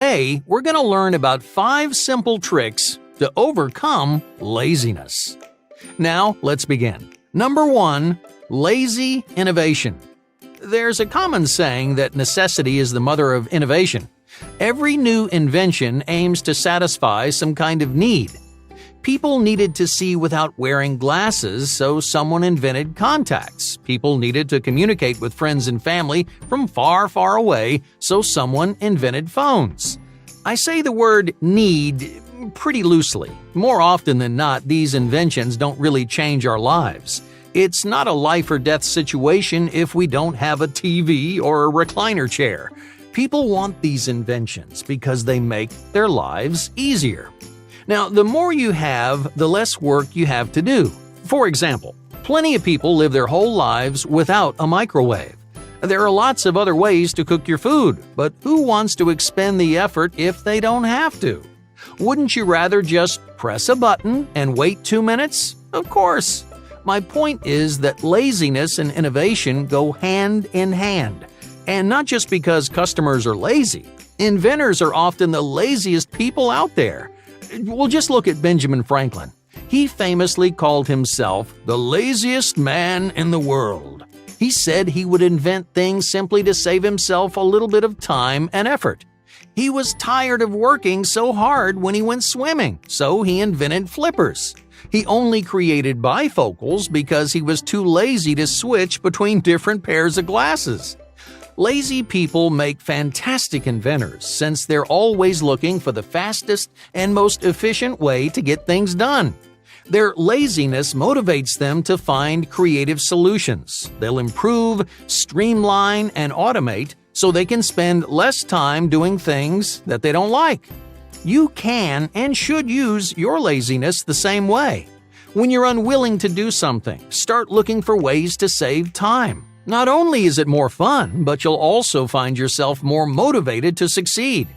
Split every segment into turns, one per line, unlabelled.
Today, we're going to learn about 5 simple tricks to overcome laziness. Now, let's begin. Number 1, lazy innovation. There's a common saying that necessity is the mother of innovation. Every new invention aims to satisfy some kind of need. People needed to see without wearing glasses, so someone invented contacts. People needed to communicate with friends and family from far, far away, so someone invented phones. I say the word need pretty loosely. More often than not, these inventions don't really change our lives. It's not a life or death situation if we don't have a TV or a recliner chair. People want these inventions because they make their lives easier. Now, the more you have, the less work you have to do. For example, plenty of people live their whole lives without a microwave. There are lots of other ways to cook your food, but who wants to expend the effort if they don't have to? Wouldn't you rather just press a button and wait 2 minutes? Of course. My point is that laziness and innovation go hand in hand. And not just because customers are lazy. Inventors are often the laziest people out there. Well, just look at Benjamin Franklin. He famously called himself the laziest man in the world. He said he would invent things simply to save himself a little bit of time and effort. He was tired of working so hard when he went swimming, so he invented flippers. He only created bifocals because he was too lazy to switch between different pairs of glasses. Lazy people make fantastic inventors since they're always looking for the fastest and most efficient way to get things done. Their laziness motivates them to find creative solutions. They'll improve, streamline, and automate so they can spend less time doing things that they don't like. You can and should use your laziness the same way. When you're unwilling to do something, start looking for ways to save time. Not only is it more fun, but you'll also find yourself more motivated to succeed.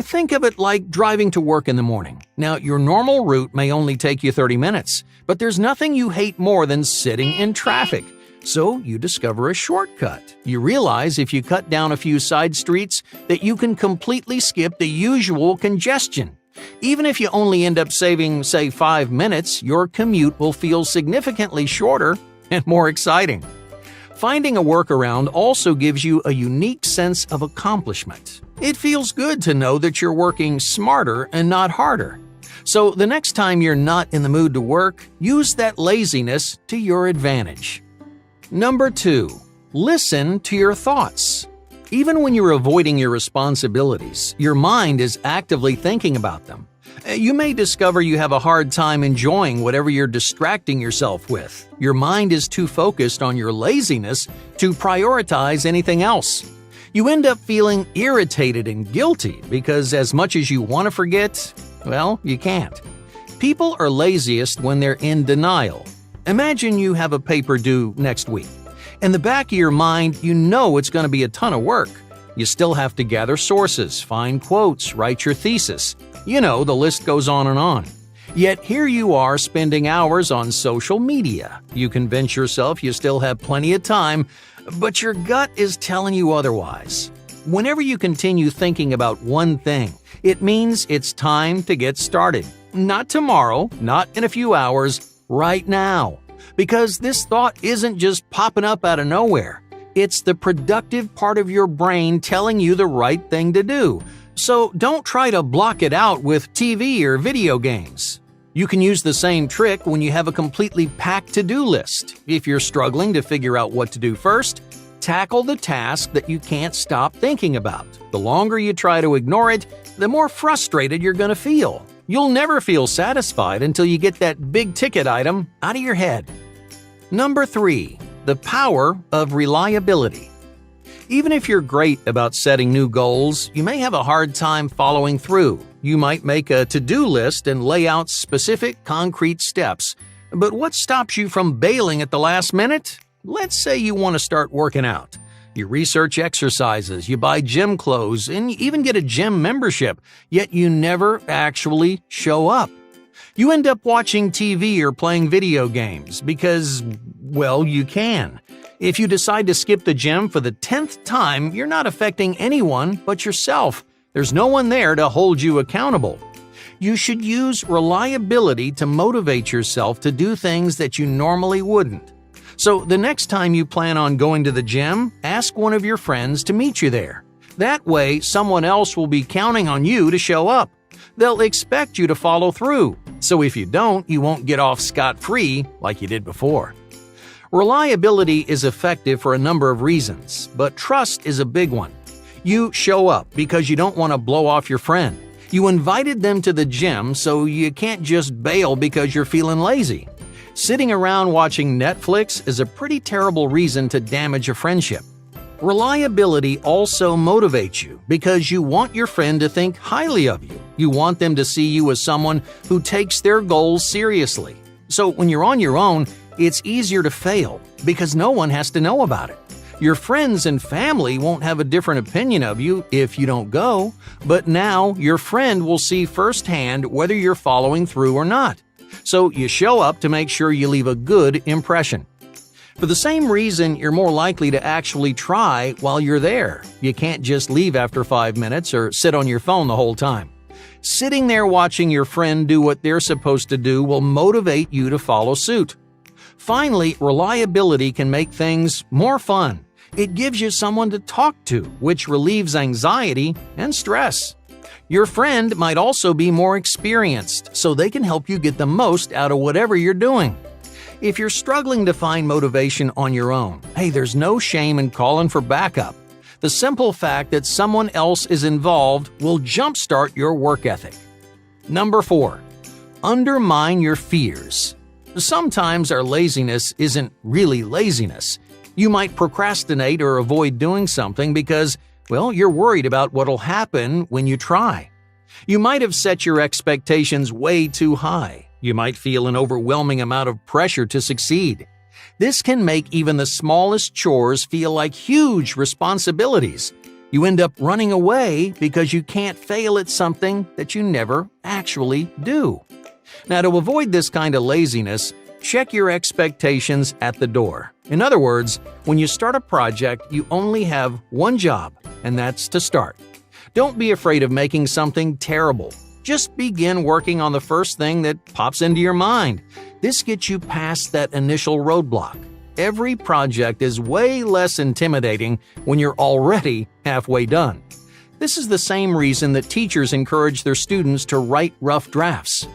Think of it like driving to work in the morning. Now, your normal route may only take you 30 minutes, but there's nothing you hate more than sitting in traffic. So you discover a shortcut. You realize if you cut down a few side streets that you can completely skip the usual congestion. Even if you only end up saving, say, 5 minutes, your commute will feel significantly shorter and more exciting. Finding a workaround also gives you a unique sense of accomplishment. It feels good to know that you're working smarter and not harder. So the next time you're not in the mood to work, use that laziness to your advantage. Number 2, listen to your thoughts. Even when you're avoiding your responsibilities, your mind is actively thinking about them. You may discover you have a hard time enjoying whatever you're distracting yourself with. Your mind is too focused on your laziness to prioritize anything else. You end up feeling irritated and guilty because as much as you want to forget, well, you can't. People are laziest when they're in denial. Imagine you have a paper due next week. In the back of your mind, you know it's going to be a ton of work. You still have to gather sources, find quotes, write your thesis. You know, the list goes on and on. Yet here you are spending hours on social media. You convince yourself you still have plenty of time, but your gut is telling you otherwise. Whenever you continue thinking about one thing, it means it's time to get started. Not tomorrow, not in a few hours, right now. Because this thought isn't just popping up out of nowhere. It's the productive part of your brain telling you the right thing to do. So don't try to block it out with TV or video games. You can use the same trick when you have a completely packed to-do list. If you're struggling to figure out what to do first, tackle the task that you can't stop thinking about. The longer you try to ignore it, the more frustrated you're going to feel. You'll never feel satisfied until you get that big-ticket item out of your head. Number 3, the power of reliability. Even if you're great about setting new goals, you may have a hard time following through. You might make a to-do list and lay out specific, concrete steps. But what stops you from bailing at the last minute? Let's say you want to start working out. You research exercises, you buy gym clothes, and you even get a gym membership, yet you never actually show up. You end up watching TV or playing video games because, well, you can. If you decide to skip the gym for the 10th time, you're not affecting anyone but yourself. There's no one there to hold you accountable. You should use reliability to motivate yourself to do things that you normally wouldn't. So the next time you plan on going to the gym, ask one of your friends to meet you there. That way, someone else will be counting on you to show up. They'll expect you to follow through, so if you don't, you won't get off scot-free like you did before. Reliability is effective for a number of reasons, but trust is a big one. You show up because you don't want to blow off your friend. You invited them to the gym, so you can't just bail because you're feeling lazy. Sitting around watching Netflix is a pretty terrible reason to damage a friendship. Reliability also motivates you because you want your friend to think highly of you. You want them to see you as someone who takes their goals seriously. So when you're on your own, it's easier to fail because no one has to know about it. Your friends and family won't have a different opinion of you if you don't go, but now your friend will see firsthand whether you're following through or not. So you show up to make sure you leave a good impression. For the same reason, you're more likely to actually try while you're there. You can't just leave after 5 minutes or sit on your phone the whole time. Sitting there watching your friend do what they're supposed to do will motivate you to follow suit. Finally, reliability can make things more fun. It gives you someone to talk to, which relieves anxiety and stress. Your friend might also be more experienced, so they can help you get the most out of whatever you're doing. If you're struggling to find motivation on your own, hey, there's no shame in calling for backup. The simple fact that someone else is involved will jumpstart your work ethic. Number 4. Undermine your fears. Sometimes our laziness isn't really laziness. You might procrastinate or avoid doing something because, well, you're worried about what'll happen when you try. You might have set your expectations way too high. You might feel an overwhelming amount of pressure to succeed. This can make even the smallest chores feel like huge responsibilities. You end up running away because you can't fail at something that you never actually do. Now, to avoid this kind of laziness, check your expectations at the door. In other words, when you start a project, you only have one job, and that's to start. Don't be afraid of making something terrible. Just begin working on the first thing that pops into your mind. This gets you past that initial roadblock. Every project is way less intimidating when you're already halfway done. This is the same reason that teachers encourage their students to write rough drafts.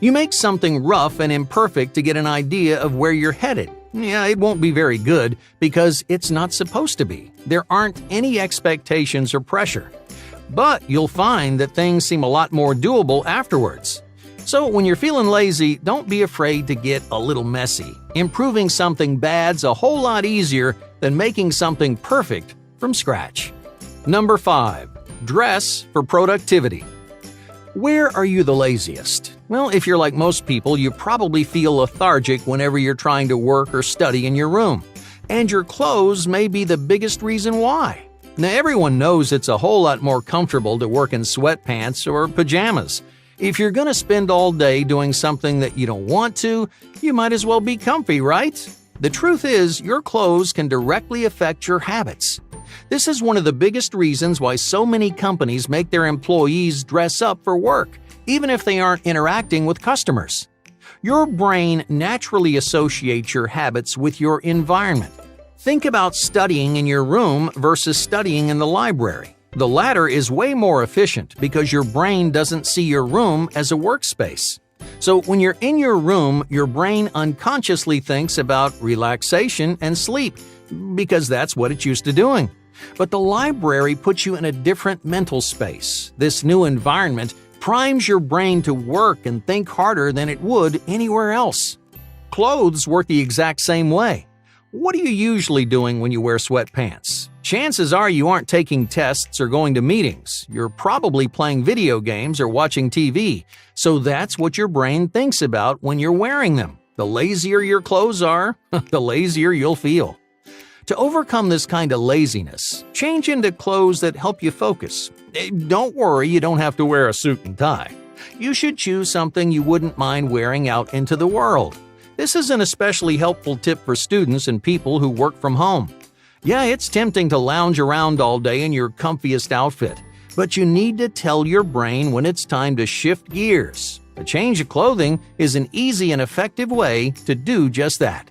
You make something rough and imperfect to get an idea of where you're headed. Yeah, it won't be very good because it's not supposed to be. There aren't any expectations or pressure. But you'll find that things seem a lot more doable afterwards. So when you're feeling lazy, don't be afraid to get a little messy. Improving something bad's a whole lot easier than making something perfect from scratch. Number 5. Dress for productivity. Where are you the laziest? Well, if you're like most people, you probably feel lethargic whenever you're trying to work or study in your room. And your clothes may be the biggest reason why. Now, everyone knows it's a whole lot more comfortable to work in sweatpants or pajamas. If you're going to spend all day doing something that you don't want to, you might as well be comfy, right? The truth is, your clothes can directly affect your habits. This is one of the biggest reasons why so many companies make their employees dress up for work, even if they aren't interacting with customers. Your brain naturally associates your habits with your environment. Think about studying in your room versus studying in the library. The latter is way more efficient because your brain doesn't see your room as a workspace. So when you're in your room, your brain unconsciously thinks about relaxation and sleep because that's what it's used to doing. But the library puts you in a different mental space. This new environment primes your brain to work and think harder than it would anywhere else. Clothes work the exact same way. What are you usually doing when you wear sweatpants? Chances are you aren't taking tests or going to meetings. You're probably playing video games or watching TV. So that's what your brain thinks about when you're wearing them. The lazier your clothes are, the lazier you'll feel. To overcome this kind of laziness, change into clothes that help you focus. Don't worry, you don't have to wear a suit and tie. You should choose something you wouldn't mind wearing out into the world. This is an especially helpful tip for students and people who work from home. Yeah, it's tempting to lounge around all day in your comfiest outfit, But you need to tell your brain when it's time to shift gears. A change of clothing is an easy and effective way to do just that.